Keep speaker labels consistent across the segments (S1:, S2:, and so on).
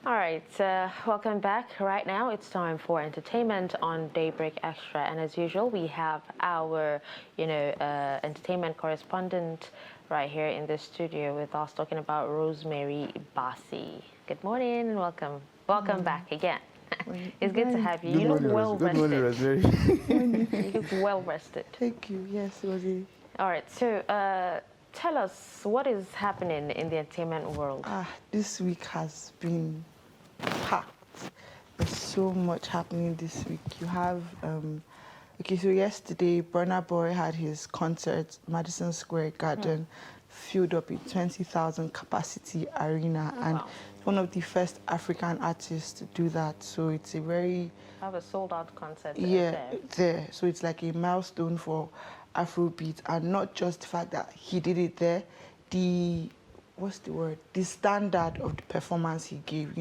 S1: All right, welcome back. Right now, it's time for entertainment on Daybreak Extra, and as usual, we have our, entertainment correspondent right here in the studio with us, talking about Rosemary Bassey. Good morning and welcome. Welcome back again. It's good to have you. You look well rested.
S2: Good morning, Rosemary.
S1: You look well rested.
S3: Thank you. Yes, it was a...
S1: All right, so tell us what is happening in the entertainment world.
S3: This week has been packed. There's so much happening this week. You have, so yesterday, Burna Boy had his concert, Madison Square Garden, filled up in 20,000 capacity arena, and one of the first African artists to do that. So it's a very...
S1: Have a sold-out concert
S3: there. So it's like a milestone for Afrobeat, and not just the fact that he did it there, the standard of the performance he gave.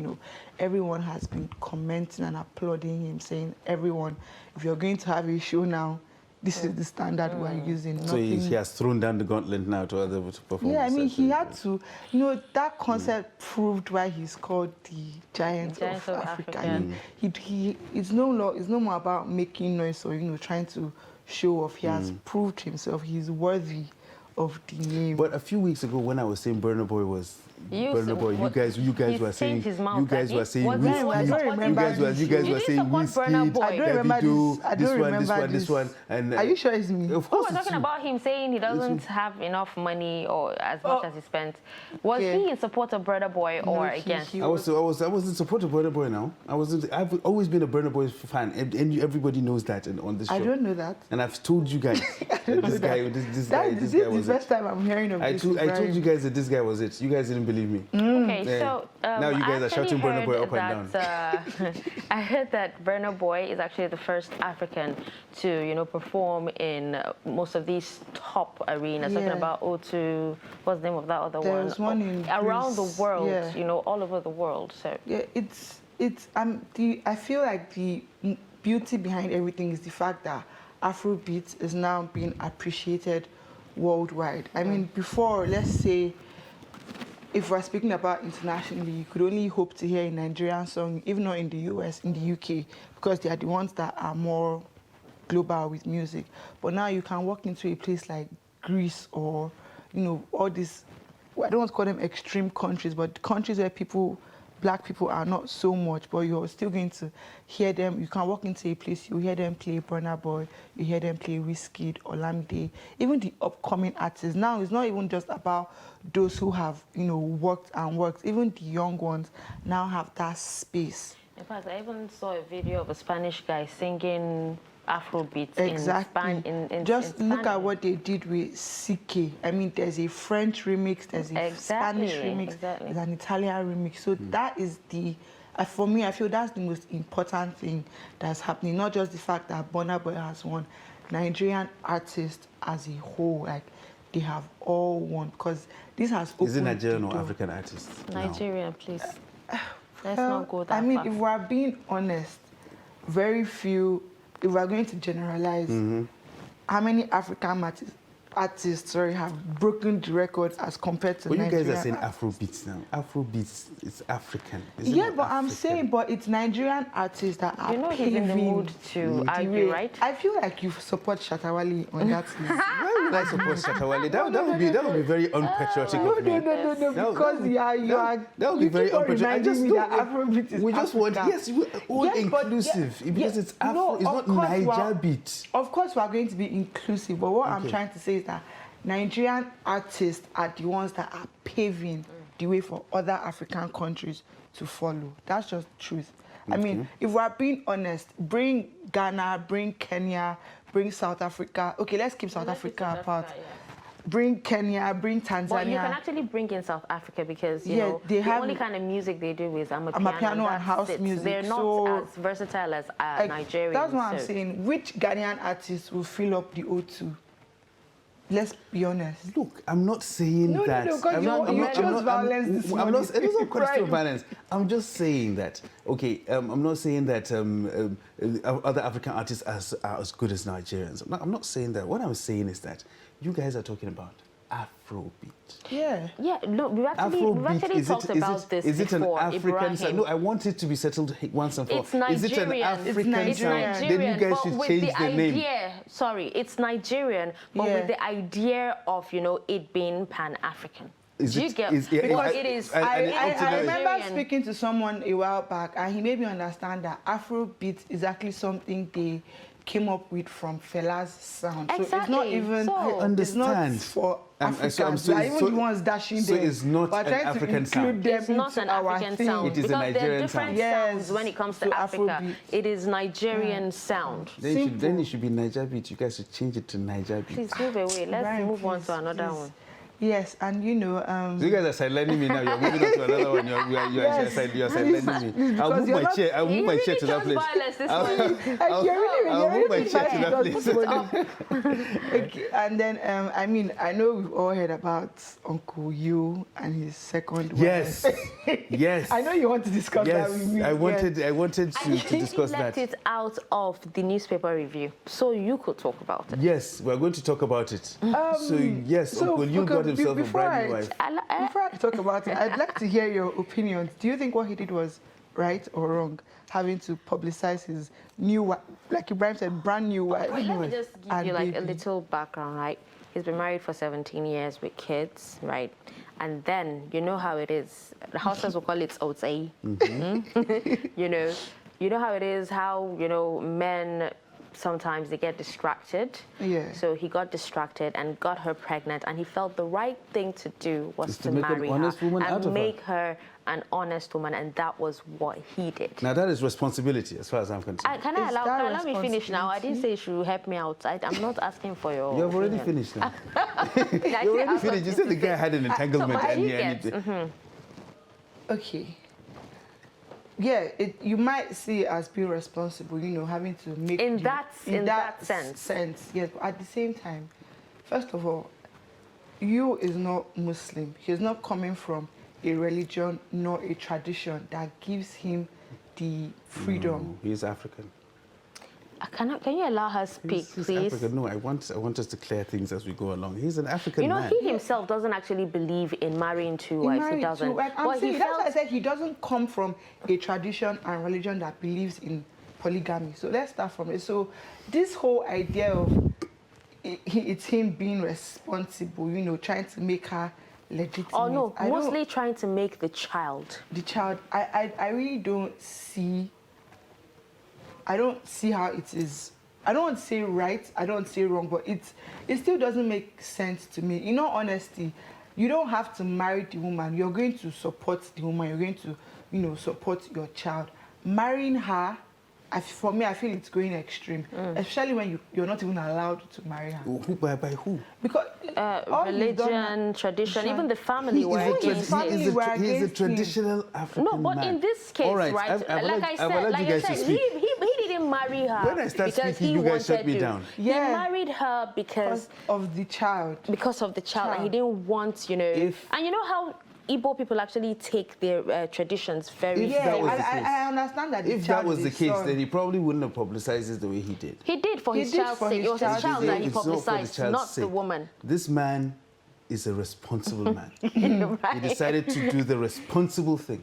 S3: Everyone has been commenting and applauding him, saying, everyone, if you're going to have a show now, this is the standard we're using.
S2: So he has thrown down the gauntlet now to other performers.
S3: Yeah, I mean, he had to. That concert proved why he's called the Giant of Africa. It's no more about making noise or trying to show off. He has proved himself. He's worthy of the name.
S2: But a few weeks ago, when I was saying Burna Boy was Burna Boy, you guys were saying Wizkid. You guys were saying Wizkid.
S3: I don't remember this one.
S2: And
S3: are you sure it's me?
S2: Of course,
S1: we're talking about him saying he doesn't have enough money or as much as he spent. Was he in support of Burna Boy or against?
S2: I was in support of Burna Boy now. I've always been a Burna Boy fan, and everybody knows that on this show.
S3: I don't know that.
S2: And I've told you guys this guy was
S3: the first time I'm hearing of this.
S2: I told you guys that this guy was it. You guys didn't believe me.
S1: Okay, so
S2: now you guys are shouting Burna Boy up and down.
S1: I heard that Burna Boy is actually the first African to, perform in most of these top arenas. Talking about O2, what's the name of that other one?
S3: There's one in
S1: around
S3: Greece.
S1: The world, all over the world. So
S3: yeah, I feel like the beauty behind everything is the fact that Afrobeat is now being appreciated worldwide. I mean, before, let's say, if we're speaking about internationally, you could only hope to hear a Nigerian song, even not in the US, in the UK, because they are the ones that are more global with music. But now you can walk into a place like Greece or, all these, I don't want to call them extreme countries, but countries where black people are not so much, but you're still going to hear them. You can walk into a place, you hear them play Burna Boy, you hear them play Wizkid, Olamide, even the upcoming artists. Now, it's not even just about those who have, worked and worked. Even the young ones now have that space.
S1: In fact, I even saw a video of a Spanish guy singing Afrobeats in
S3: Just
S1: in
S3: look at what they did with CK. I mean, there's a French remix, there's a Spanish remix, there's an Italian remix. So that is for me, I feel that's the most important thing that's happening. Not just the fact that Burna Boy has won. Nigerian artists as a whole, like, they have all won, because this has opened.
S2: Is it Nigerian or African artists?
S1: Nigerian, please. Let's not go that far.
S3: I mean, if we're being honest, very few. If we're going to generalize, how many African artists have broken the records as compared to Nigerian?
S2: You guys are saying Afrobeats now. Afrobeats is African.
S3: Yeah, but I'm saying, it's Nigerian artists that are
S1: he's in the mood to argue, right?
S3: I feel like you support Shatta Wale on that list.
S2: Why would I support Shatta Wale? That would be very unpatriotic of me.
S3: No, because you are.
S2: That would be very unpatriotic.
S3: We
S2: just want, all inclusive, because it's Afro, it's not Niger beat.
S3: Of course, we are going to be inclusive, but what I'm trying to say is that Nigerian artists are the ones that are paving the way for other African countries to follow. That's just the truth. I mean, if we're being honest, bring Ghana, bring Kenya, bring South Africa. Okay, let's keep South Africa apart. Bring Kenya, bring Tanzania.
S1: Well, you can actually bring in South Africa because, the only kind of music they do is amapiano
S3: and house music.
S1: They're not as versatile as Nigerians.
S3: That's what I'm saying. Which Ghanaian artist will fill up the O2? Let's be honest.
S2: Look, I'm not saying that.
S3: No, because you chose violence this morning.
S2: It is not question of violence. I'm just saying that, I'm not saying that other African artists are as good as Nigerians. I'm not saying that. What I'm saying is that you guys are talking about Afrobeat.
S3: Yeah.
S1: Yeah, look, we've actually talked about this
S2: is it
S1: before,
S2: an African sound?
S1: Ibrahim.
S2: No, I want it to be settled once and for all.
S1: It's Nigerian.
S2: Is it an African
S3: It's
S2: sound?
S3: Nigerian.
S2: Then you guys should change the name.
S1: Sorry, it's Nigerian, but with the idea of, you know, it being Pan-African. Do you get? Because it is.
S3: I remember speaking to someone a while back, and he made me understand that Afrobeat is actually something they came up with from Fela's sound.
S1: Exactly.
S3: So it's not even.
S2: I understand.
S3: It's not for Africans. Even the ones dashing
S2: so
S3: them.
S2: it's not an African sound.
S1: It's not an African sound.
S2: It is a Nigerian
S1: there are different sounds when it comes to Africa.
S3: Afrobeat.
S1: It is Nigerian sound.
S2: Then it should be Niger Beat. You guys should change it to Niger Beat.
S1: Please move away. Let's move on to another one.
S3: Yes, and you know...
S2: so you guys are sidelining me now. You're moving on to another one. You're sidelining me. I'll move my chair. I'll move my chair to that place. I'll move my chair to that place.
S3: Okay, and then, I mean, I know we've all heard about Uncle Yu and his second wife.
S2: Yes. Yes.
S3: I know you want to discuss that with me.
S2: I wanted to discuss that.
S1: He left it out of the newspaper review, so you could talk about it.
S2: Yes, we're going to talk about it. So, yes, Uncle Yu got himself a brand new wife.
S3: Before I talk about it, I'd like to hear your opinions. Do you think what he did was right or wrong, having to publicize his new wife, like Ibrahim said, brand new wife?
S1: Let me just give you like a little background, right? He's been married for 17 years with kids, right? And then, you know how it is. The houses will call it outside. You know how it is, how, you know, men... sometimes they get distracted.
S3: Yeah.
S1: So he got distracted and got her pregnant, and he felt the right thing to do was to marry her and make her an honest woman, and that was what he did.
S2: Now that is responsibility, as far as I'm concerned.
S1: Can I allow me finish now? I didn't say you should help me outside. I'm not asking for your.
S2: You have already finished now. You already finished. You said the guy had an entanglement and
S3: Okay. Yeah, you might see it as being responsible, you know, having to make...
S1: In that sense.
S3: Yes, but at the same time, first of all, Yu is not Muslim. He's not coming from a religion nor a tradition that gives him the freedom.
S2: No, he is African.
S1: Can you allow her speak,
S2: he's
S1: please?
S2: African. No, I want us to clear things as we go along. He's an African man.
S1: He himself doesn't actually believe in marrying two wives. He doesn't.
S3: That's why I said he doesn't come from a tradition and religion that believes in polygamy. So let's start from it. So this whole idea of it's him being responsible, you know, trying to make her legitimate.
S1: Oh no, mostly trying to make the child.
S3: The child. I really don't see. I don't see how it is. I don't want to say right, I don't want to say wrong, but it still doesn't make sense to me. In all honesty, you don't have to marry the woman. You're going to support the woman. You're going to, you know, support your child. Marrying her, for me, I feel it's going extreme, especially when you're not even allowed to marry her.
S2: Who, by who?
S3: Because
S1: religion, tradition, even the family were against
S2: it. He's a traditional African man.
S1: No, but in this case, right, like I said, he didn't marry her
S2: when I start
S1: because
S2: speaking,
S1: he
S2: you guys
S1: wanted
S2: shut me
S1: to.
S2: down.
S3: Yeah.
S1: He married her because
S3: of the child.
S1: Because of the child, and he didn't want, you know. And you know how Igbo people actually take their traditions very seriously.
S3: I understand that.
S2: If that was the case, then he probably wouldn't have publicized it the way he did.
S1: He did for his child's sake. It was his child that he publicized, not the woman.
S2: This man is a responsible man. He decided to do the responsible thing.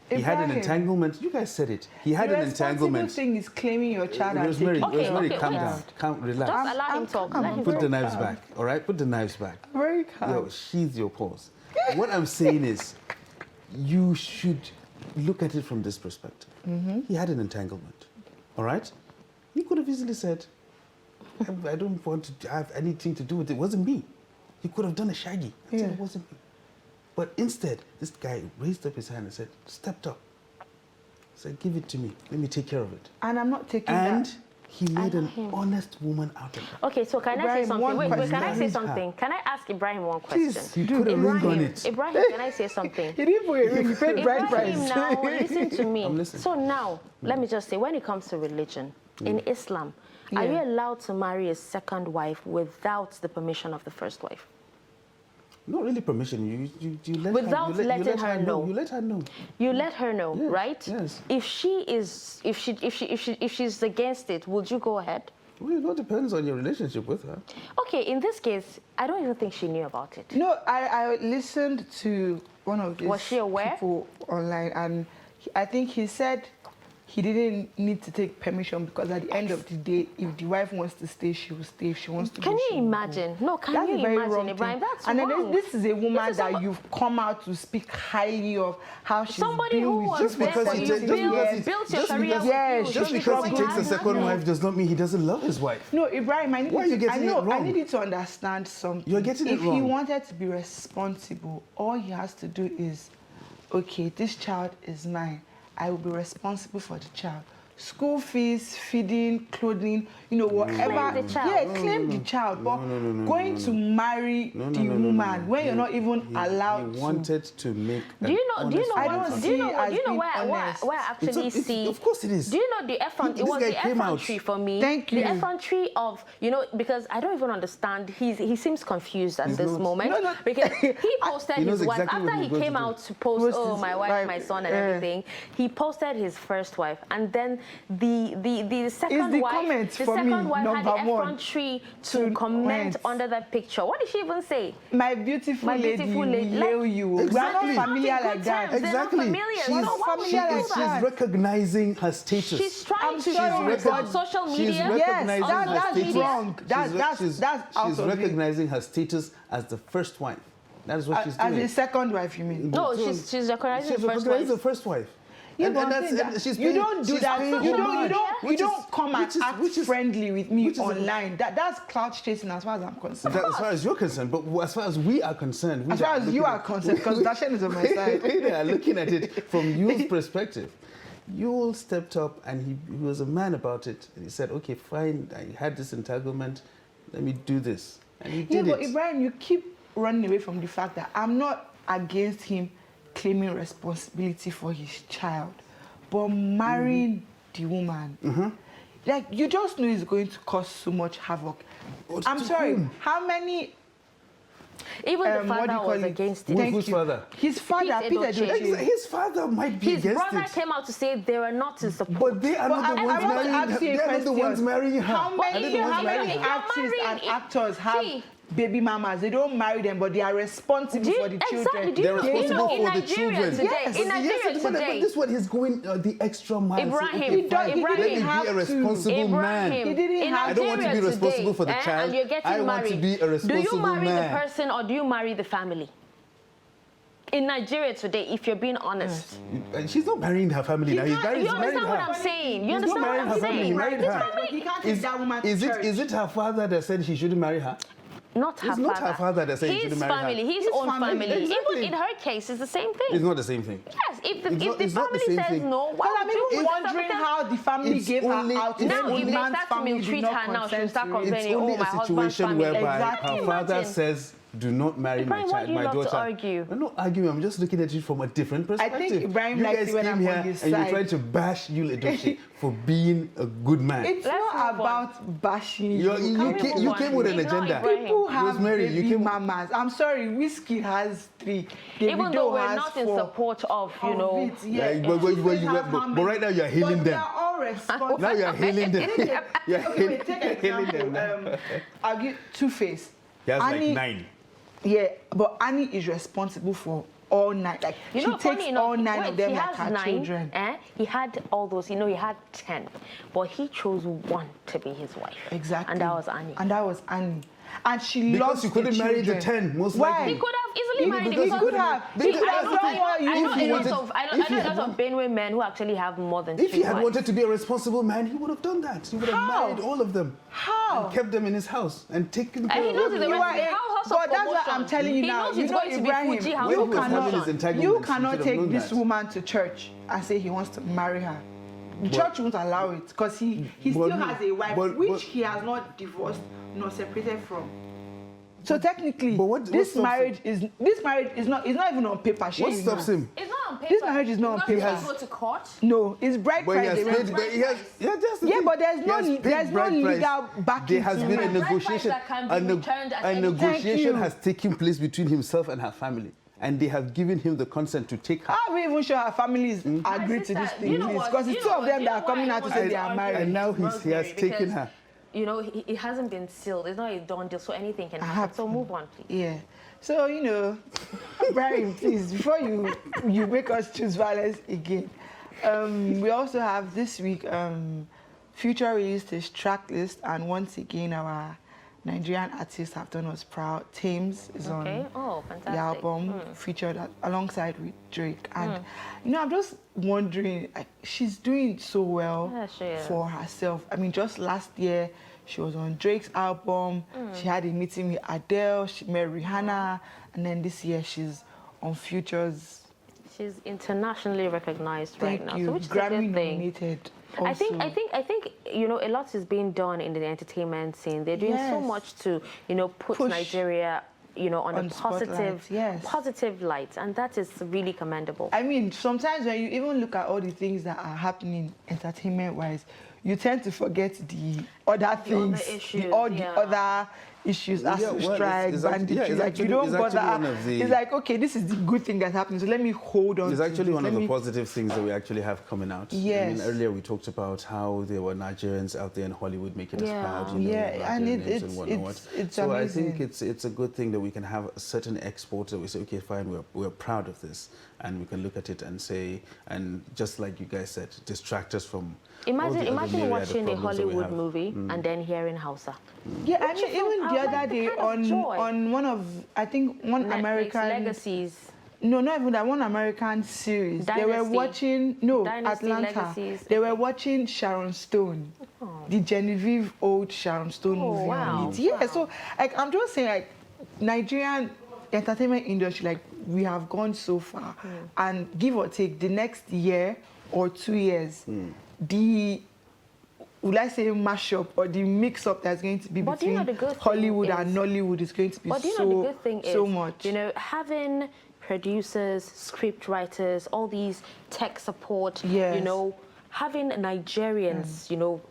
S2: He had an entanglement. You guys said it. He had an entanglement.
S3: The thing is claiming your child.
S2: Rosemary, calm down. Relax.
S1: Just allow him talk.
S2: Put the knives back, all right? Put the knives back.
S3: Very calm.
S2: Yo, sheathe your paws. What I'm saying is, you should look at it from this perspective. He had an entanglement, all right? He could have easily said, I don't want to have anything to do with it. It wasn't me. He could have done a shaggy. I said it wasn't me. But instead, this guy raised up his hand and said, stepped up. Said, give it to me. Let me take care of it.
S3: And I'm not taking that.
S2: And he made an honest woman out of her.
S1: Okay, so can I say something? Wait, can I say something? Can I ask Ibrahim one question?
S3: Please, you do.
S2: Ring on it.
S1: Ibrahim, can I say something?
S3: He didn't put a ring, he paid bride price.
S1: Now, listen to me.
S2: I'm listening.
S1: So now, let me just say, when it comes to religion, in Islam, are you allowed to marry a second wife without the permission of the first wife?
S2: Not really permission. You let
S1: without
S2: her,
S1: letting her know.
S2: You let her know.
S1: You let her know,
S2: yes,
S1: right?
S2: Yes.
S1: If she's against it, would you go ahead?
S2: Well, it all depends on your relationship with her.
S1: Okay, in this case, I don't even think she knew about it.
S3: No, I listened to one of these
S1: Was she aware?
S3: people online, and I think he said he didn't need to take permission because at the end of the day, if the wife wants to stay, she will stay. If she wants to
S1: Can
S3: go,
S1: you
S3: she will go.
S1: imagine? No, can
S3: That's
S1: you
S3: a very
S1: imagine,
S3: wrong
S1: Ibrahim?
S3: thing.
S1: That's
S3: and
S1: wrong.
S3: then this is a woman
S1: This is
S3: that
S1: somebody-
S3: you've come out to speak highly of how she's
S1: Somebody
S3: been
S1: who
S3: with
S1: was
S3: you
S2: Just
S1: there
S2: because
S1: for
S2: he
S1: you,
S2: takes- just because he-
S1: built your
S2: just
S1: career
S2: because-
S1: with
S3: Yes,
S1: you.
S2: Just
S3: She
S2: because he
S3: probably
S2: takes a
S3: has
S2: second
S3: nothing.
S2: wife does not mean he doesn't love his wife.
S3: No, Ibrahim, I need
S2: Why are you
S3: I
S2: getting it
S3: know, I
S2: wrong?
S3: need you to understand something.
S2: You're getting it
S3: If he
S2: wrong.
S3: wanted to be responsible, all he has to do is, okay, this child is mine. I will be responsible for the child. School fees, feeding, clothing, whatever.
S1: Claim the child.
S3: Yeah, claim the child. But going to marry the woman when you're not even allowed
S2: He
S3: to.
S2: wanted to make.
S1: Do you know? Do you know
S3: I
S1: what?
S3: don't
S1: Do you know
S3: see
S1: what?
S3: as
S1: Do you know
S3: being
S1: where
S3: honest.
S1: I actually
S2: It's-
S1: see?
S2: of course it is.
S1: Do you know the effrontery? It
S2: This
S1: was
S2: guy
S1: the
S2: came out.
S1: effrontery for me.
S3: Thank you.
S1: The effrontery of because I don't even understand. He seems confused at
S2: He's
S1: this
S2: not.
S1: moment
S3: No.
S1: because he posted
S2: He knows
S1: his wife
S2: exactly what
S1: after
S2: he's
S1: he
S2: going
S1: came
S2: to do.
S1: out to post,
S3: Post
S1: oh
S3: his
S1: my wife,
S3: wife,
S1: my son, and
S3: yeah.
S1: everything. He posted his first wife, and then the second
S3: the
S1: wife.
S3: comments
S1: The
S3: for
S1: second
S3: me,
S1: wife had the
S3: number one.
S1: effrontery
S3: To
S1: to comment
S3: comment.
S1: under that picture. What did she even say?
S3: My beautiful
S1: My
S3: lady,
S1: beautiful
S3: will
S1: lady.
S3: hail you. We are
S2: Exactly.
S3: not familiar
S1: Not in
S3: like
S1: good
S3: that.
S1: terms. They're not
S2: Exactly.
S1: familiar.
S2: She's,
S1: So why would
S3: familiar
S1: she
S3: like
S1: do
S3: that.
S1: that?
S2: she's recognizing her status.
S1: She's trying to
S3: I'm
S1: use
S3: sorry,
S1: it
S3: but
S1: on social
S2: She's
S1: media.
S2: recognizing
S3: Yes,
S2: her
S3: that's
S2: status.
S3: wrong. That's out
S2: She's
S3: of it.
S2: recognizing her status as the first wife. That is what she's
S3: As
S2: doing.
S3: a second wife, you mean?
S1: No,
S2: So
S1: she's recognizing
S2: she's
S1: the first
S2: recognizing
S1: wife.
S2: the first wife.
S3: Yeah,
S2: And
S3: but I'm
S2: that's
S3: saying
S2: and
S3: that
S2: she's
S3: you
S2: paying-
S3: don't do
S2: she's
S3: that.
S2: paying
S3: You
S2: homage,
S3: don't
S2: which is-
S3: come and
S2: which is-
S3: act
S2: which is-
S3: friendly with me
S2: which is-
S3: online. That's clout chasing as far as I'm concerned.
S2: As far as you're concerned, but as far as we are concerned, we
S3: As far
S2: are
S3: as you
S2: looking
S3: are
S2: at-
S3: concerned, because Dashen is on my side.
S2: we are looking at it from Yule's perspective. Yule stepped up and he was a man about it. And he said, okay, fine, I had this entanglement, let me do this. And he
S3: Yeah,
S2: did
S3: but
S2: it.
S3: Ibrahim, you keep running away from the fact that I'm not against him claiming responsibility for his child, but marrying the woman. Like, you just know it's going to cause so much havoc.
S2: But
S3: I'm
S2: to
S3: sorry,
S2: whom?
S3: how many...
S1: Even the
S3: what do you
S1: father
S3: call
S1: was
S3: it?
S1: against it.
S3: Thank
S2: Whose
S3: you.
S2: father?
S3: His father,
S1: Pete
S3: Peter
S1: Edochie.
S3: Edochie.
S2: His father might be
S1: His
S2: against
S1: brother
S2: it.
S1: came out to say they were not to support.
S2: But they are
S3: But
S2: not the
S3: I
S2: ones
S3: want to
S2: marrying
S3: ask you a
S2: her. They are not the
S3: question.
S2: ones marrying her.
S3: How
S2: Are
S3: many,
S2: they the ones
S3: how many
S2: marrying her?
S3: artists and
S1: marrying-
S3: actors have
S1: See.
S3: baby mamas? They don't marry them, but they are responsible
S1: Do you,
S3: for the children.
S1: exactly. Do you
S2: They're
S1: know, you
S2: responsible
S1: know, in
S2: for the
S1: Nigeria
S2: children.
S1: today,
S3: Yes.
S1: in Nigeria
S2: Yes, but
S1: today,
S2: this one he's going the extra mile. Say,
S1: Ibrahim,
S2: okay,
S1: he
S2: fine,
S1: didn't
S2: let me
S3: have
S2: be a
S3: to.
S2: responsible man.
S1: Ibrahim,
S3: He didn't
S1: in
S3: have-
S2: I don't want to be
S1: Nigeria
S2: responsible
S1: today,
S2: for the child.
S1: And you're getting
S2: I want to
S1: married.
S2: be a
S1: Do you
S2: responsible
S1: marry
S2: man.
S1: the person or do you marry the family? In Nigeria today, if you're being honest.
S2: And she's not marrying her family now. He's
S1: You
S2: marrying
S1: understand
S2: her.
S1: what I'm saying? You
S2: He's not
S1: understand what
S2: marrying
S1: I'm
S2: her family. He
S1: saying?
S2: married
S1: His
S2: her.
S1: family-
S3: He can't take that woman to
S2: Is
S3: church.
S2: it her father that said she shouldn't marry her?
S1: Not her
S2: It's
S1: father.
S2: not her father that said he
S1: his
S2: shouldn't marry her.
S1: family, his
S3: His
S1: own
S3: family,
S1: family.
S2: exactly.
S1: Even in her case, it's the same thing.
S2: It's not the same thing.
S1: Yes, if the,
S2: It's
S1: if
S2: not-
S1: the
S2: it's not the
S1: family
S2: same
S1: says
S2: thing.
S1: no,
S3: But
S1: why
S3: I'm
S1: would you
S3: even
S1: stop
S3: wondering
S1: it?
S3: how the family
S2: It's
S3: gave
S2: only-
S3: her out.
S2: it's
S3: Then
S1: Now,
S3: the
S1: if they
S3: man's
S1: start to
S3: family did
S1: maltreat
S3: not
S1: her now, she'll
S3: consent
S1: start
S3: to it.
S1: complaining.
S2: It's only
S1: oh, my
S2: a
S1: husband's
S2: situation
S1: family.
S2: whereby
S1: Exactly.
S2: her father
S1: Imagine.
S2: says, do not marry
S1: Ibrahim,
S2: my
S1: why
S2: child,
S1: do you
S2: my
S1: love to
S2: daughter.
S1: argue?
S2: I'm not arguing, I'm just looking at it from a different perspective.
S3: Ibrahim
S2: you
S3: likes
S2: guys
S3: it when
S2: came
S3: I'm
S2: here
S3: on his
S2: and you're
S3: side.
S2: trying to bash Yul Edochie for being a good man.
S3: It's
S1: Let's
S3: not
S1: move on.
S3: about bashing
S2: You
S3: you.
S1: Can we move
S2: you
S1: on?
S2: came with an
S1: It's not
S2: agenda.
S1: Ibrahim.
S3: People have
S2: Rosemary, you
S3: baby
S2: came-
S3: mamas. I'm sorry, Whiskey has 3.
S1: Even
S3: Davido
S1: though we're
S3: has
S1: not in
S3: 4.
S1: support of, you
S3: Of
S1: know,
S3: it, yeah.
S2: Yeah, but right now you're healing
S3: But
S2: them.
S3: they are all responsible.
S2: Now you're healing them. You're
S3: Okay, wait, take an
S2: healing
S3: example.
S2: them now.
S3: I'll give Two-Face.
S2: He has like
S3: Annie-
S2: 9.
S3: Yeah, but Annie is responsible for all 9. Like,
S1: you
S3: she
S1: know,
S3: takes
S1: funny enough,
S3: all 9
S1: wait,
S3: of them
S1: he
S3: like
S1: has
S3: her
S1: 9,
S3: children.
S1: He had all those, you know, he had 10, but he chose one to be his wife.
S3: Exactly.
S1: And that was Annie.
S3: And that was Annie. And she loves
S2: Because you couldn't marry the
S3: children.
S2: 10, most
S3: Why?
S2: likely.
S1: He could have easily
S3: He
S1: married
S3: could- he
S1: because-
S3: could have.
S1: See,
S3: He could have done what you-
S1: I know
S2: if he
S1: a lot
S2: wanted-
S1: of, I
S2: if
S1: know
S2: he
S1: a
S2: had
S1: lot of Benue men who actually have more than
S2: If
S1: 3
S2: he had
S1: wives.
S2: wanted to be a responsible man, he would have done that. He would have
S3: How?
S2: married all of them.
S3: How?
S2: And kept them in his house and taken
S1: And
S2: care
S1: he
S2: of
S1: knows
S2: them.
S1: it's
S3: You
S1: a
S3: are a-
S1: house of
S3: but that's what
S1: promotion.
S3: I'm telling you
S1: He
S3: now.
S1: knows
S3: You
S1: it's
S3: know,
S1: going to be
S3: Ibrahim,
S1: Fuji house
S3: you
S1: of
S2: When he was having his
S1: promotion.
S2: entanglement,
S3: You
S2: he
S3: cannot
S2: should have
S3: take
S2: known
S3: this
S2: that.
S3: woman to church and say he wants to marry her. The church won't allow it because he still
S2: But-
S3: has a wife
S2: but-
S3: which
S2: but-
S3: he has not divorced nor separated from. So technically,
S2: But what
S3: this
S2: stops
S3: marriage is not even on paper.
S2: What
S3: Shey, you
S2: stops
S3: know.
S2: him?
S1: It's not on paper.
S3: This marriage is not on
S1: Because
S3: paper.
S1: he has to go to court.
S3: No, it's bride
S2: But he
S3: price.
S2: has
S3: they went-
S2: paid, but he has, yeah, that's the
S3: Yeah,
S2: thing.
S3: but there's
S2: He
S3: no
S2: has
S3: le-
S2: paid
S3: there's no
S2: bride price.
S3: legal backing
S2: There has
S3: to
S2: been
S3: it.
S2: a
S1: Bride price
S2: negotiation.
S1: that can be returned at
S2: A
S1: any time.
S2: negotiation
S3: you.
S2: has taken place between himself and her family, and they have given him the consent to take her.
S3: How are we even sure our families agree to
S1: sister,
S3: this
S1: you
S3: thing?
S1: know what?
S3: Because
S1: You
S3: it's
S1: know
S3: two of
S1: what?
S3: them
S1: You
S3: that
S1: know
S3: are coming
S1: why
S3: out to
S1: I
S3: say
S1: want
S3: they
S1: to
S3: are
S1: argue
S3: married.
S2: And now he has
S1: Rosemary,
S2: taken
S1: because
S2: her.
S1: you know, it hasn't been sealed. It's not a done deal, so anything can happen. So move on, please.
S3: Yeah. So, you know, Brian, please, before you make us choose violence again, we also have this week, Future released his track list, and once again, our Nigerian artists have done us proud. Thames is on
S1: fantastic.
S3: the album, featured alongside with Drake. And, you know, I'm just wondering, like, she's doing so well for herself. I mean, just last year, she was on Drake's album. She had a meeting with Adele. She met Rihanna. And then this year, she's on Future's.
S1: She's internationally recognized right now.
S3: So
S1: which is
S3: Grammy
S1: a good thing.
S3: nominated.
S1: I
S3: Also.
S1: think you know, a lot is being done in the entertainment scene. They're doing so much to, you know, put Nigeria, you know, on a positive positive light, and that is really commendable.
S3: I mean, sometimes when you even look at all the things that are happening entertainment wise, you tend to forget the other things, the other issues, as strike, banditry. Like you don't bother. It's like, okay, this is the good thing that's happening, so let me hold on.
S2: It's actually one of the positive things that we actually have coming out.
S3: Yes.
S2: I mean, earlier we talked about how there were Nigerians out there in Hollywood making us proud. You know,
S3: and it's
S2: so
S3: amazing.
S2: I think it's a good thing that we can have a certain export that we say, okay, fine, we're proud of this, and we can look at it and say, and just like you guys said, distract us from.
S1: Imagine watching a Hollywood movie and then hearing Hausa.
S3: Yeah, I mean, even the other day on one of, I think, one
S1: Netflix
S3: American...
S1: Legacies.
S3: No, not even that, one American series.
S1: Dynasty.
S3: They were watching, no,
S1: Dynasty,
S3: Atlanta.
S1: Legacies.
S3: They were watching Sharon Stone, the Genevieve old Sharon Stone movie.
S1: Wow.
S3: Yeah, so like, I'm just saying, like, Nigerian entertainment industry, like, we have gone so far. And give or take, the next year or 2 years, the, would I say, mashup or the mix-up that's going to be between Hollywood and Nollywood is going to be so much.
S1: You know, having producers, script writers, all these tech support, you know, having Nigerians, you know,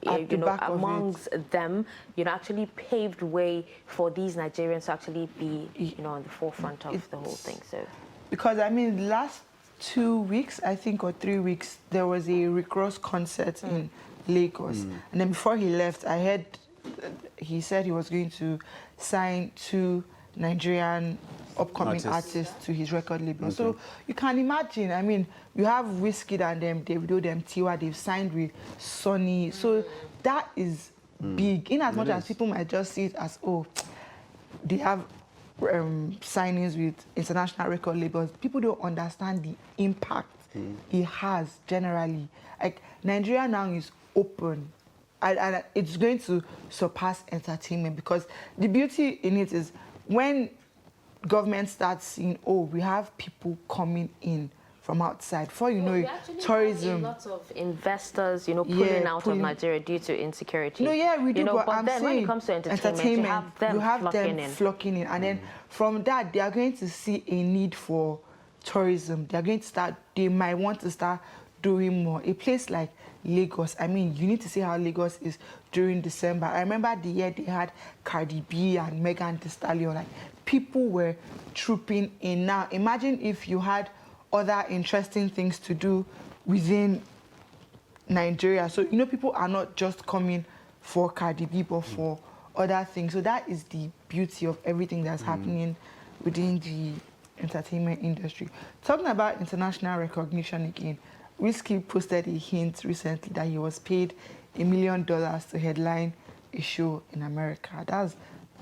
S1: amongst them, you know, actually paved way for these Nigerians to actually be, you know, on the forefront of the whole thing. So,
S3: because I mean, last 2 weeks, I think, or 3 weeks, there was a Rick Ross concert in Lagos. And then before he left, I heard he said he was going to sign 2 Nigerian upcoming artists to his record label. So you can imagine, I mean, you have Wizkid and them, Davido, them, Tiwa, they've signed with Sony. So that is big. In as much as people might just see it as, oh, they have signings with international record labels, people don't understand the impact it has generally. Like, Nigeria now is open, and it's going to surpass entertainment, because the beauty in it is when government starts seeing, oh, we have people coming in from outside. Before you know it, tourism.
S1: Lots of investors, you know, pulling out of Nigeria due to insecurity.
S3: No, yeah, we do.
S1: You know, but then when
S3: saying,
S1: it comes to entertainment, you have them
S3: flocking in. And then from that, they are going to see a need for tourism. They are going to start, they might want to start doing more. A place like Lagos, I mean, you need to see how Lagos is during December. I remember the year they had Cardi B and Megan Thee Stallion. Like, people were trooping in. Now, imagine if you had other interesting things to do within Nigeria. So, you know, people are not just coming for Cardi B, but for other things. So that is the beauty of everything that's happening within the entertainment industry. Talking about international recognition again, Wizkid posted a hint recently that he was paid $1 million to headline a show in America. That's,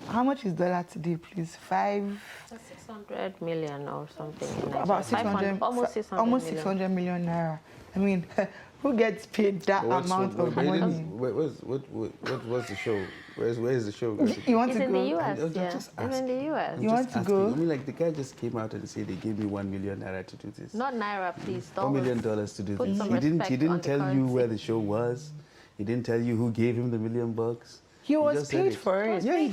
S3: how much is dollar today, please?
S1: 600 million or something.
S3: About 600, almost 600 million naira. I mean, who gets paid that amount of money?
S2: What's the show? Where is the show?
S3: You want
S1: it's
S3: to
S1: in
S3: go?
S1: the US. It's in the US.
S3: You want to go?
S2: I mean, like, the guy just came out and said they gave me $1 million to do this.
S1: Not naira, please.
S2: $1 million to do this. He didn't tell you where the show was. He didn't tell you who gave him the $1 million.
S3: He was paid for it.
S1: Yeah, he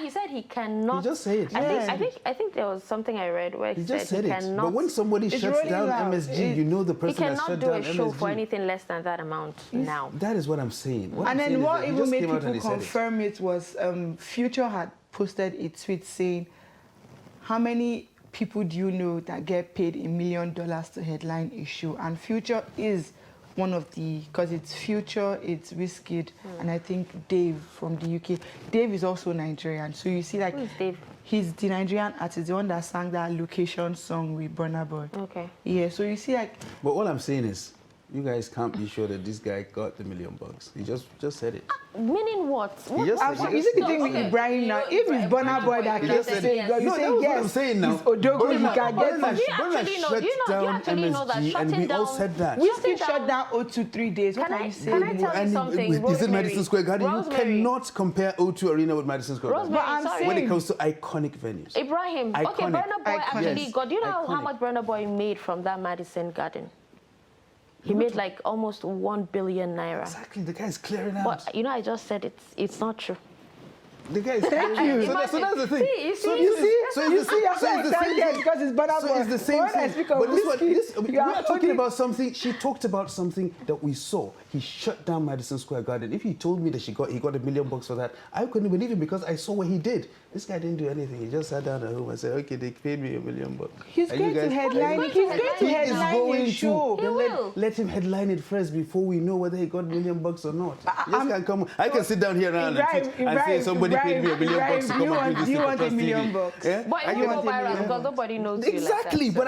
S1: said he cannot.
S2: He just said it.
S1: I think there was something I read where he said he cannot.
S2: But when somebody shuts down MSG, you know the person has shut down MSG.
S1: He cannot do a show for anything less than that amount now.
S2: That is what I'm saying.
S3: And then what even made people confirm it was Future had posted a tweet saying, how many people do you know that get paid $1 million to headline a show? And Future is one of the, because it's Future, it's Wizkid, and I think Dave from the UK. Dave is also Nigerian, so you see like
S1: Who is Dave?
S3: he's the Nigerian artist, the one that sang that Location song with Burna Boy.
S1: Okay.
S3: Yeah, so you see like
S2: But all I'm saying is, you guys can't be sure that this guy got the $1 million. He just said it.
S1: Meaning what?
S2: He just
S3: I'm
S2: said-
S3: sorry, you see the thing with
S1: Okay.
S3: Ibrahim now, if it's Burna Boy that
S2: He
S3: kept
S2: just said
S3: saying,
S1: yes.
S3: God, you
S2: No,
S3: say
S2: that's what I'm
S3: yes,
S2: saying now.
S3: it's Odogo, he
S2: Burna-
S3: can get
S2: Burna-
S3: it.
S1: Do you
S2: Burna
S1: actually know-
S2: shut
S1: do you
S2: down
S1: actually know that
S2: MSG, and
S1: shutting
S2: we all
S1: down-
S2: said that.
S3: Wizkid
S1: down-
S3: shut down O2 3 days. What
S1: Can
S3: are
S1: I-
S3: you
S1: can
S3: saying?
S1: I tell you
S2: And
S1: something?
S2: is it
S1: Rosemary.
S2: Madison Square Garden?
S1: Rosemary.
S2: You cannot compare O2 Arena with Madison Square Garden.
S1: Rosemary,
S3: But I'm
S1: sorry.
S2: When it
S3: saying-
S2: comes to iconic venues.
S1: Ibrahim. Okay,
S2: Iconic.
S1: Burna Boy actually
S2: Yes.
S1: got. Do you know how
S2: Iconic.
S1: much Burna Boy made from that Madison Garden? He made like almost 1 billion naira.
S2: Exactly, the guy is clearing out.
S1: But you know, I just said it's not true.
S2: The guy is clearing out. So
S1: Imagine.
S2: that's the thing.
S1: See, you
S2: So
S1: see,
S3: You see,
S2: so
S3: you
S2: it's
S3: see,
S2: the-
S3: you're
S2: so
S3: so
S2: it's the same
S3: excited
S2: thing.
S3: because it's Burna Boy.
S2: So it's the same
S3: When I
S2: thing.
S3: speak of
S2: But this one,
S3: Wizkid,
S2: we
S3: you
S2: are talking
S3: only-
S2: about something. She talked about something that we saw. He shut down Madison Square Garden. If he told me that he got $1 million for that, I couldn't believe him because I saw what he did. This guy didn't do anything. He just sat down at home and said, "Okay, they paid me $1 million."
S3: He's
S2: Are
S3: going
S2: you
S3: to
S2: guys-
S3: headline.
S1: He's
S3: He's
S1: going
S3: going
S1: to
S3: to
S2: He is
S3: headline
S2: going
S3: his show.
S1: He
S2: Then
S1: will.
S2: let him headline it first before we know whether he got $1 million or not. He just can't come. I can sit down here now and tweet and say somebody paid me $1 million to come and do this
S3: you
S2: thing
S3: want
S2: for
S3: $1
S2: Trust
S3: million
S2: TV.
S3: bucks?
S2: Yeah?
S1: But
S2: I
S1: it
S2: can-
S1: won't go
S3: want $1
S1: viral
S3: million.
S1: because nobody knows
S2: Exactly,
S1: you like that.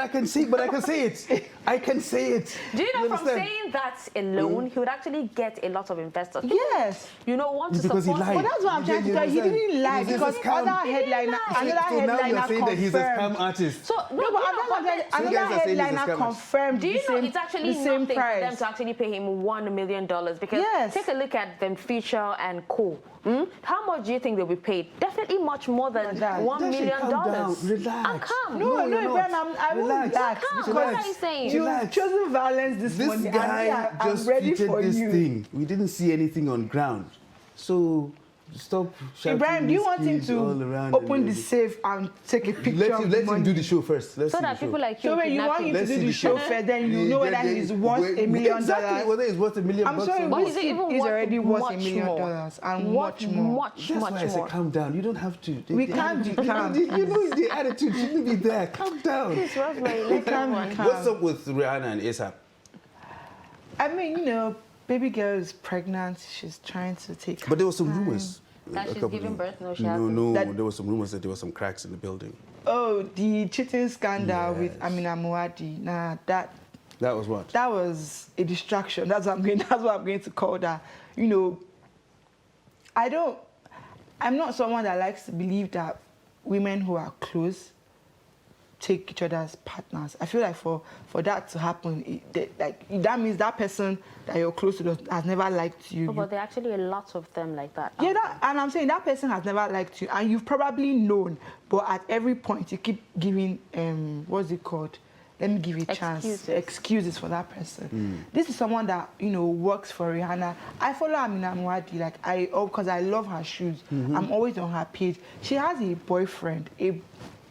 S2: but I can say it. I can say it.
S1: Do you know from
S2: understand?
S1: saying that alone, he would actually get a lot of investors.
S3: Yes.
S1: You know, want to
S2: Because he
S1: support.
S2: lied.
S3: But that's what I'm trying to
S2: You
S3: tell you. He
S2: understand?
S3: didn't lie
S2: He's a
S3: because
S2: scam.
S3: other headliner,
S1: He didn't lie.
S3: another
S2: So now
S3: headliner
S2: you're saying that he's a scam
S3: confirmed.
S2: artist.
S1: So
S3: No, but
S1: but
S3: another
S2: So you guys are saying he's a
S3: headliner
S2: scammer.
S3: confirmed
S1: do you
S3: the
S1: know
S3: same,
S1: it's actually
S3: the same
S1: nothing for them
S3: price.
S1: to actually pay him $1 million? Because
S3: Yes.
S1: take a look at them, Future and Co. How much do you think they'll be paid? Definitely much more than
S3: That.
S1: $1 million.
S2: Calm down. Relax.
S1: I'm calm.
S3: No,
S2: you're not.
S3: Ibrahim, I won't
S2: Relax.
S3: relax.
S1: Calm.
S3: Because
S1: What are you saying?
S3: You've
S2: Relax.
S3: chosen violence this
S2: This
S3: morning.
S2: guy
S3: and I'm
S2: just
S3: ready
S2: tweeted
S3: for
S2: this
S3: you.
S2: thing. We didn't see anything on ground. So stop shouting
S3: Ibrahim, do you want him
S2: Wizkid all
S3: to
S2: around
S3: open
S2: and
S3: the safe and take a picture
S2: Let
S3: of
S2: him,
S3: the
S2: let him
S3: money?
S2: do the show first. Let's
S1: So
S2: see
S1: that
S2: the show.
S1: people like you
S3: So when you want
S1: kidnap
S3: him
S1: him.
S3: to do
S2: see
S3: the
S2: the
S3: show
S2: show.
S3: first, then you know whether he's worth $1 million.
S2: Exactly, whether he's worth $1 million.
S3: I'm sorry,
S1: But
S3: Wizkid
S1: is it even
S3: is
S1: worth
S3: already worth
S1: much
S3: $1 million
S1: more?
S3: and much more.
S1: Much
S2: That's why I said
S1: more.
S2: calm down. You don't have to.
S3: We can't be calm.
S2: You know the attitude shouldn't be there. Calm down.
S1: Please, Rosemary, let
S3: can't be
S1: everyone.
S3: calm.
S2: What's up with Rihanna and ASAP?
S3: I mean, you know, baby girl is pregnant. She's trying to take.
S2: But there were some rumors.
S1: That
S2: a
S1: she's
S2: couple
S1: giving
S2: of-
S1: birth? No, she
S2: No,
S1: hasn't.
S2: no.
S3: That-
S2: There were some rumors that there were some cracks in the building.
S3: Oh, the cheating scandal with
S2: Yes.
S3: Amina Muadi. Nah, that
S2: That was what?
S3: was a distraction. That's what I'm going. That's what I'm going to call that. You know, I'm not someone that likes to believe that women who are close take each other's partners. I feel like for that to happen, that means that person that you're close to has never liked you.
S1: Oh, but there are actually a lot of them like that.
S3: Yeah, and I'm saying that person has never liked you, and you've probably known, but at every point you keep giving what's it called? Let me give you a chance. Excuses for that person. This is someone that works for Rihanna. I follow Amina Muadi because I love her shoes. I'm always on her page. She has a boyfriend, a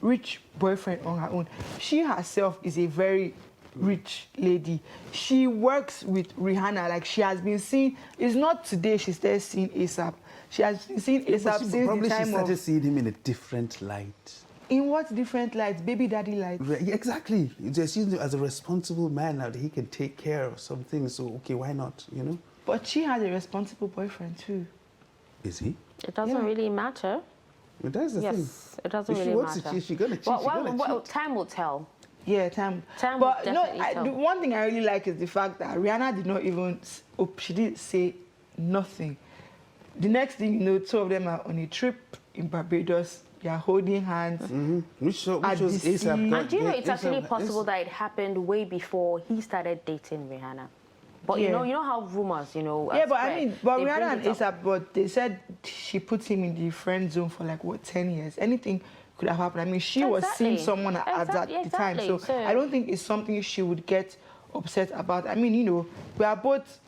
S3: rich boyfriend on her own. She herself is a very rich lady. She works with Rihanna. Like, she has been seen. It's not today she started seeing ASAP. She has been seeing ASAP since the
S2: Probably she
S3: time
S2: started
S3: of.
S2: seeing him in a different light.
S3: In what different lights? Baby daddy lights?
S2: Yeah, exactly. Just seeing him as a responsible man now that he can take care of some things. So, okay, why not,
S3: But she has a responsible boyfriend too.
S2: Is he?
S1: It doesn't really matter.
S2: But that's the thing.
S1: Yes, it doesn't
S2: If she
S1: really
S2: wants to
S1: matter.
S2: cheat, she's gonna cheat.
S1: Well, time will tell.
S3: Yeah, time.
S1: Time will
S3: But no,
S1: definitely tell.
S3: the one thing I really like is the fact that Rihanna did not even. She didn't say nothing. The next thing you know, two of them are on a trip in Barbados. They are holding hands.
S2: Which was
S3: At the
S2: ASAP.
S3: sea.
S1: And do you know it's actually
S2: ASAP
S1: possible that it happened way before he started dating Rihanna? But you
S3: Yeah.
S1: know how rumors,
S3: Yeah, but I
S1: spread,
S3: mean, but
S1: they
S3: Rihanna
S1: bring
S3: and
S1: it up.
S3: ASAP, but they said she put him in the friend zone for 10 years. Anything could have happened. I mean, she was seeing
S1: Exactly.
S3: someone at that
S1: Exactly,
S3: the time. So
S1: exactly.
S3: I don't think it's something she would get upset about. I mean, we are both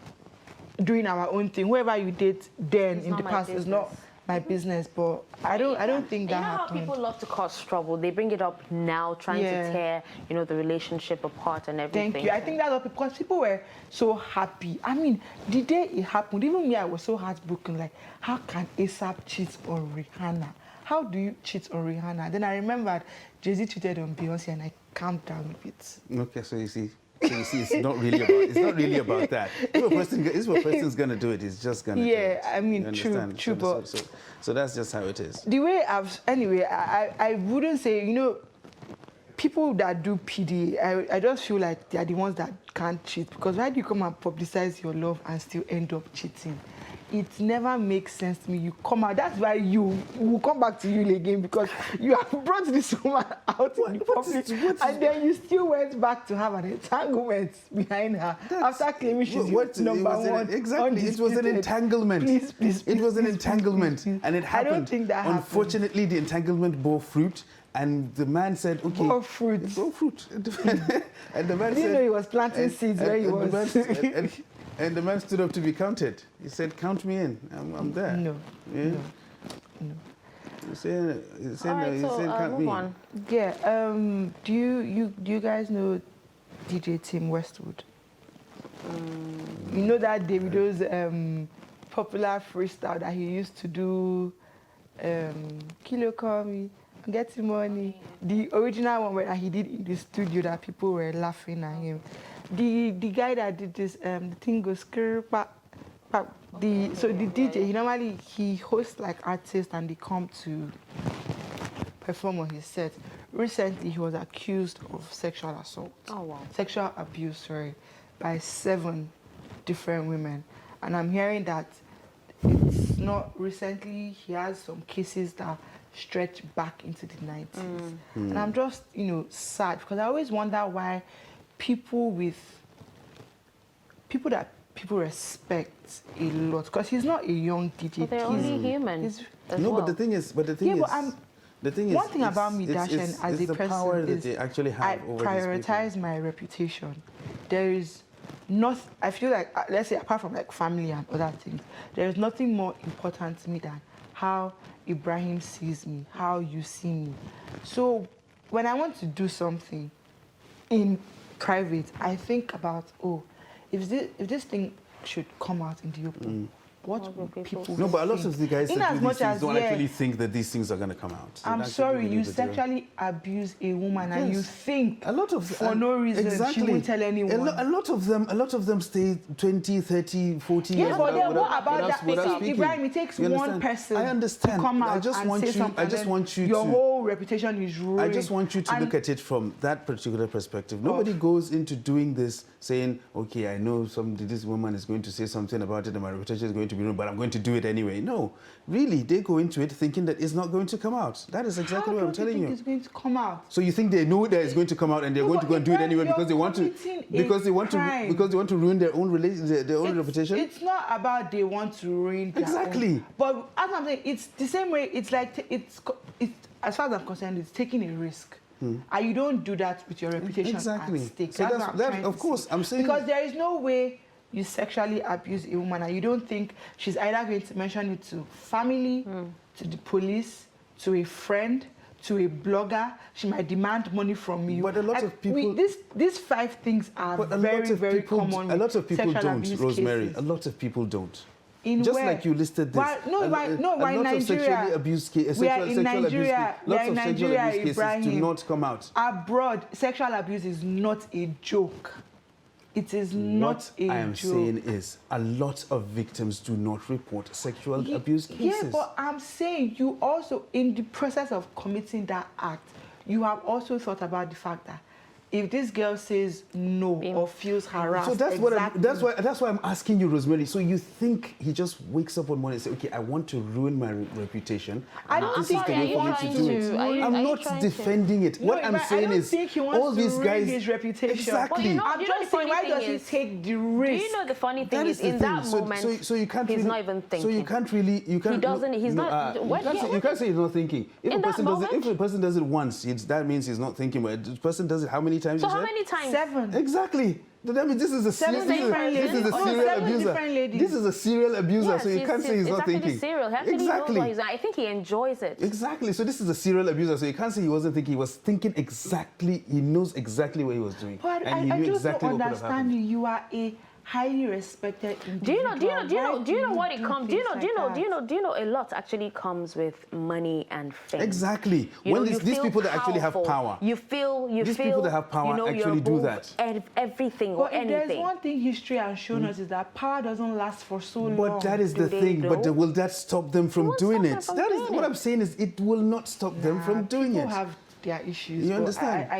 S3: doing our own thing. Whoever you date then
S1: It's
S3: in
S1: not
S3: the
S1: my
S3: past is not
S1: business.
S3: my business. But I don't think that
S1: You know how
S3: happened.
S1: people love to cause trouble? They bring it up now, trying
S3: Yeah.
S1: to tear, the relationship apart and everything.
S3: Thank you. I think that's what because people were so happy. I mean, the day it happened, even me, I was so heartbroken. Like, how can ASAP cheat on Rihanna? How do you cheat on Rihanna? Then I remembered Jay-Z tweeted on Beyonce, and I calmed down a bit.
S2: Okay, so you see, So you see, it's not really about that. If a person's going to do it, he's just going to do it.
S3: I mean,
S2: You
S3: true,
S2: understand?
S3: but
S2: So that's just how it is.
S3: the way I wouldn't say, people that do PD, I just feel like they are the ones that can't cheat, because why do you come and publicize your love and still end up cheating? It never makes sense to me. You come out, that's why you will come back to you again, because you have brought this woman out in the public, and then you still went back to have an entanglement behind her after claiming she's number one.
S2: Exactly, it was an entanglement. It was an entanglement, and it happened.
S3: I don't think that happened.
S2: Unfortunately, the entanglement bore fruit. And the man said, okay.
S3: Bore fruit.
S2: Bore fruit. And the man
S3: I didn't know he was planting seeds where he was.
S2: And the man stood up to be counted. He said, count me in. I'm there.
S3: No.
S2: Yeah?
S3: No.
S2: He said,
S1: All right,
S2: count
S1: move
S2: me
S1: on.
S3: Yeah. Do you guys know DJ Tim Westwood? You know that Davido's popular freestyle that he used to do, Kilo Call Me, Getting Money. The original one where he did in the studio that people were laughing at him. The guy that did this, the thing goes so the DJ, he hosts like artists and they come to perform on his set. Recently, he was accused of sexual assault.
S1: Oh, wow.
S3: Sexual abuse, sorry, by 7 different women. And I'm hearing that it's not recently, he has some cases that stretch back into the 90s. And I'm just, sad, because I always wonder why people that people respect a lot, because he's not a young DJ.
S1: But they're only human.
S2: But the thing is, one thing
S3: about me, Dashen, as a
S2: the
S3: person,
S2: power that
S3: is
S2: they actually have
S3: I
S2: over these
S3: prioritize
S2: people.
S3: my reputation. There is not. I feel like, let's say, apart from like family and other things, there is nothing more important to me than how Ibrahim sees me, how you see me. So when I want to do something in private, I think about, if this thing should come out in the open, what will people
S2: No, but a lot of the guys
S3: in
S2: that
S3: as
S2: do
S3: much
S2: these things
S3: as,
S2: don't actually think that these things are going to come out. They
S3: I'm
S2: actually
S3: sorry,
S2: believe
S3: you
S2: that they're-
S3: sexually abuse a woman and you think
S2: a lot of
S3: for no reason she won't tell anyone.
S2: A lot of them stay 20, 30, 40 years.
S3: Yeah, but then
S2: without-
S3: what about that?
S2: without
S3: See,
S2: speaking.
S3: Ibrahim, it takes
S2: You
S3: one
S2: understand?
S3: person
S2: I understand.
S3: to come out
S2: I just
S3: and
S2: want
S3: say
S2: you.
S3: something.
S2: I just
S3: and
S2: want you
S3: your
S2: to.
S3: whole reputation is ruined.
S2: I just want you to look at it from that particular perspective. Nobody goes into doing this saying, okay, I know this woman is going to say something about it and my reputation is going to be ruined, but I'm going to do it anyway. No, really, they go into it thinking that it's not going to come out. That is exactly what I'm telling you.
S3: It's going to come out.
S2: So you think they know that it's going to come out and they're going to go and do it anyway because they want to ruin their own reputation?
S3: It's not about they want to ruin their
S2: Exactly.
S3: own. But as I'm saying, it's the same way. It's like it's as far as I'm concerned, it's taking a risk. And you don't do that with your reputation
S2: Exactly.
S3: at stake.
S2: So
S3: That's what I'm trying to
S2: of course,
S3: say.
S2: I'm saying...
S3: Because there is no way you sexually abuse a woman and you don't think she's either going to mention it to family, to the police, to a friend, to a blogger. She might demand money from you.
S2: But a lot of people...
S3: These 5 things are very common.
S2: A lot of people
S3: sexual
S2: don't,
S3: abuse
S2: Rosemary.
S3: cases.
S2: A lot of people don't.
S3: In
S2: Just
S3: where?
S2: like you listed this.
S3: Why in Nigeria?
S2: Of sexually abused cases,
S3: We are in Nigeria. We are
S2: lots
S3: in
S2: of sexual
S3: Nigeria,
S2: abuse cases do
S3: Ibrahim.
S2: not come out.
S3: Abroad, sexual abuse is not a joke. It is not a joke.
S2: What I am saying is a lot of victims do not report sexual abuse cases.
S3: Yeah, but I'm saying you also, in the process of committing that act, you have also thought about the fact that if this girl says no or feels harassed,
S2: so that's that's why I'm asking you, Rosemary. So you think he just wakes up one morning and says, "Okay, I want to ruin my reputation."
S3: I don't
S2: this
S3: think
S2: is the way for me to do it.
S1: I'm
S2: not defending it.
S3: No,
S2: What I'm saying is,
S3: think he wants
S2: all
S3: to
S2: these
S3: ruin
S2: guys,
S3: his reputation.
S2: exactly.
S1: Well,
S3: I'm just saying, why does he take the risk?
S1: Do you know the funny thing
S2: That
S1: is
S2: the
S1: in
S2: thing.
S1: that moment,
S2: so you can't
S1: he's
S2: really,
S1: not even thinking.
S2: So you can't really,
S1: He doesn't. He's not.
S2: You can't say he's not thinking. If
S1: In
S2: a person
S1: that
S2: does it, if
S1: moment?
S2: a person does it once, that means he's not thinking. But the person does it how many times?
S1: So
S2: you
S1: how
S2: said?
S1: many times?
S3: 7.
S2: Exactly. That means this is a
S3: Seven
S2: serial
S3: different
S2: abuser.
S3: ladies.
S2: This is a serial abuser.
S1: Yes,
S2: so you can't say he's not
S1: actually
S2: thinking.
S1: serial. He actually knows what he's. I think he enjoys it.
S2: Exactly. So this is a serial abuser. So you can't say he wasn't thinking. He was thinking exactly. He knows exactly what he was doing.
S3: But
S2: and he
S3: I
S2: knew
S3: just
S2: exactly
S3: don't
S2: what could have
S3: understand
S2: happened.
S3: you. You are a highly respected
S1: Do you know?
S3: individual.
S1: Do you know what it comes? Do you know?
S3: things
S1: Do you know?
S3: like
S1: Do you know? Do you know? A lot actually comes with money and fame.
S2: Exactly.
S1: You
S2: When
S1: know, you
S2: these
S1: feel
S2: people that actually have
S1: powerful.
S2: power.
S1: You feel.
S2: These people that have power
S1: you know,
S2: actually
S1: you're
S2: do
S1: above everything or
S3: But if there's
S1: anything.
S3: one thing history has shown us is that power doesn't last for so long.
S2: But that is the
S1: they
S2: thing. But
S1: know?
S2: will that stop them from
S1: won't
S2: doing
S1: stop them
S2: it?
S1: from
S2: That is
S1: doing
S2: what
S1: it.
S2: I'm saying. Is it will not stop them from doing
S3: people
S2: it.
S3: have their issues.
S2: You
S3: but
S2: understand?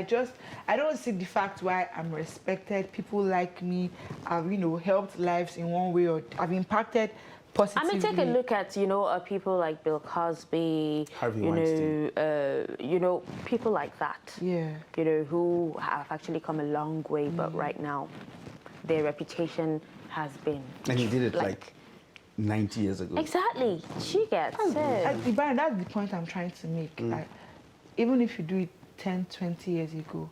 S3: I don't see the fact why I'm respected. People like me. I've helped lives in one way or I've impacted
S1: I
S3: positively.
S1: mean, take a look at people like Bill Cosby,
S2: Harvey Weinstein.
S1: People like that.
S3: Yeah.
S1: Who have actually come a long way, but right now, their reputation has been.
S2: And he did it like 90 years ago.
S1: Exactly. She gets it.
S3: Ibrahim, that's the point I'm trying to make. Like, even if you do it 10, 20 years ago,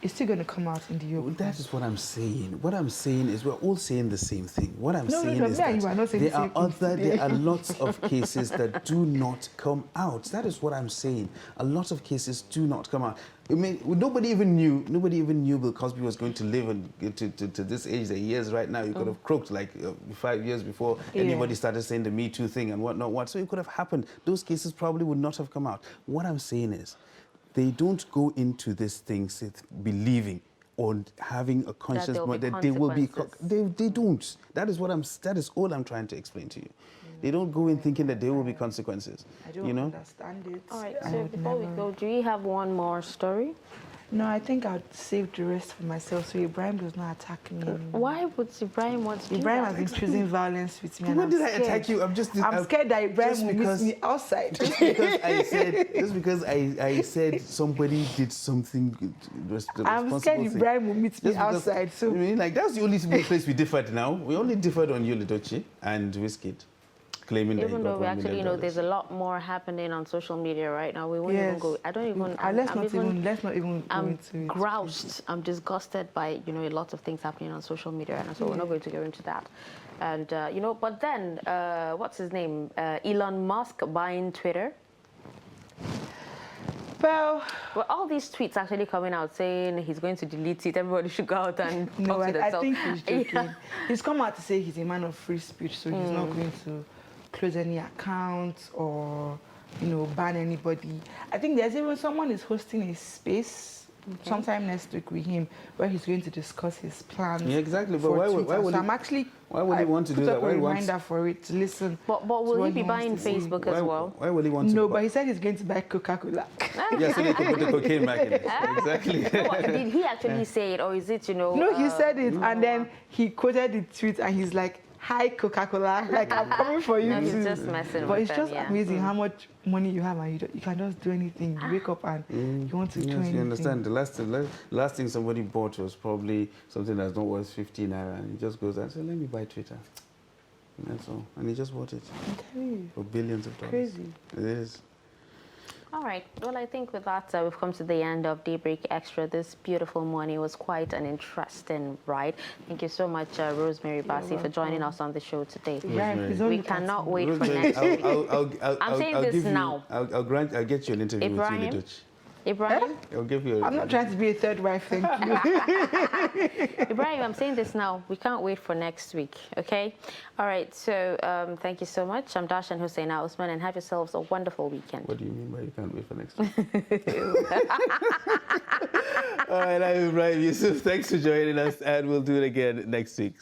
S3: it's still going to come out in the open.
S2: That is what I'm saying. What I'm saying is we're all saying the same thing. What I'm saying
S3: no,
S2: is
S3: me and you are not
S2: that
S3: saying the
S2: there are
S3: same things today.
S2: there are lots of cases that do not come out. That is what I'm saying. A lot of cases do not come out. I mean, nobody even knew Bill Cosby was going to live to this age that he is right now. He could have croaked like 5 years before anybody started saying the Me Too thing and whatnot. So it could have happened. Those cases probably would not have come out. What I'm saying is, they don't go into this thing believing or having a conscious mind that they will be. They don't. That is all I'm trying to explain to you. They don't go in thinking that there will be consequences.
S3: I don't understand it.
S1: All right,
S3: I
S1: so
S3: would
S1: before we
S3: never-
S1: go, do you have one more story?
S3: No, I think I'd save the rest for myself so Ibrahim does not attack me anymore.
S1: Why would Ibrahim want to do
S3: Ibrahim
S1: that?
S3: has been choosing violence with me.
S2: When
S3: and
S2: did
S3: I'm
S2: I attack
S3: scared.
S2: you?
S3: I'm scared that Ibrahim will meet me outside.
S2: Just because I said somebody did something
S3: I'm scared Ibrahim will meet me outside. So
S2: I mean, like that's the only place we differed now. We only differed on you, Lidochi, and Wizkid, claiming that he
S1: Even
S2: got
S1: though we
S2: $1
S1: actually,
S2: million.
S1: there's a lot more happening on social media right now. We won't even go. I don't even.
S3: let's not even go
S1: I'm
S3: into it.
S1: groused. I'm disgusted by a lot of things happening on social media, and so we're not going to go into that. And but then what's his name? Elon Musk buying Twitter.
S3: Well,
S1: all these tweets actually coming out saying he's going to delete it. Everybody should go out and
S3: no,
S1: talk to
S3: I
S1: themselves.
S3: think he's joking.
S1: Yeah.
S3: He's come out to say he's a man of free speech, so he's not going to close any accounts or ban anybody. I think there's even someone is hosting a space sometime next week with him where he's going to discuss his plans.
S2: Yeah, exactly. But
S3: for
S2: why
S3: Twitter.
S2: would
S3: so
S2: he?
S3: I'm actually
S2: Why would he want to do
S3: put
S2: that?
S3: up
S2: Why
S3: a
S2: he wants-
S3: reminder for it to listen.
S1: But
S3: to
S1: will he
S3: what
S1: be
S3: wants
S1: buying
S3: to say.
S1: Facebook as well?
S2: Why will he want to?
S3: No, but he said he's going to buy Coca-Cola.
S2: Yeah, so they can put the cocaine back in it. Exactly.
S1: Did he actually say it, or is it
S3: No, he said it, and then he quoted the tweet, and he's like, "Hi, Coca-Cola, like I'm coming for you
S1: No, he's
S3: too."
S1: just messing
S3: But
S1: with
S3: it's
S1: them,
S3: just
S1: yeah.
S3: amazing how much money you have, and you can just do anything. You wake up and you want to do
S2: Yes,
S3: anything.
S2: you understand. The last thing somebody bought was probably something that's not worth 50 naira, and he just goes and says, "Let me buy Twitter." And that's all. And he just bought it
S3: I'm telling you,
S2: for billions of dollars.
S3: crazy.
S2: It is.
S1: All right. Well, I think with that, we've come to the end of Daybreak Extra. This beautiful morning was quite an interesting ride. Thank you so much, Rosemary Bassi, for joining us on the show today.
S3: Right, please don't
S1: We
S3: look at
S1: cannot
S3: me.
S1: wait for
S2: Rosemary,
S1: next week.
S2: I'm
S1: saying this
S2: give you,
S1: now.
S2: I'll get you an interview
S1: Ibrahim?
S2: with you, Lidoch.
S1: Ibrahim?
S2: I'll give you.
S3: I'm not trying to be a third wife, thank you.
S1: Ibrahim, I'm saying this now. We can't wait for next week, okay? All right. So thank you so much. I'm Darshan Hussein Osman, and have yourselves a wonderful weekend.
S2: What do you mean by you can't wait for next week? All right, I'm Ibrahim Yusuf. Thanks for joining us, and we'll do it again next week.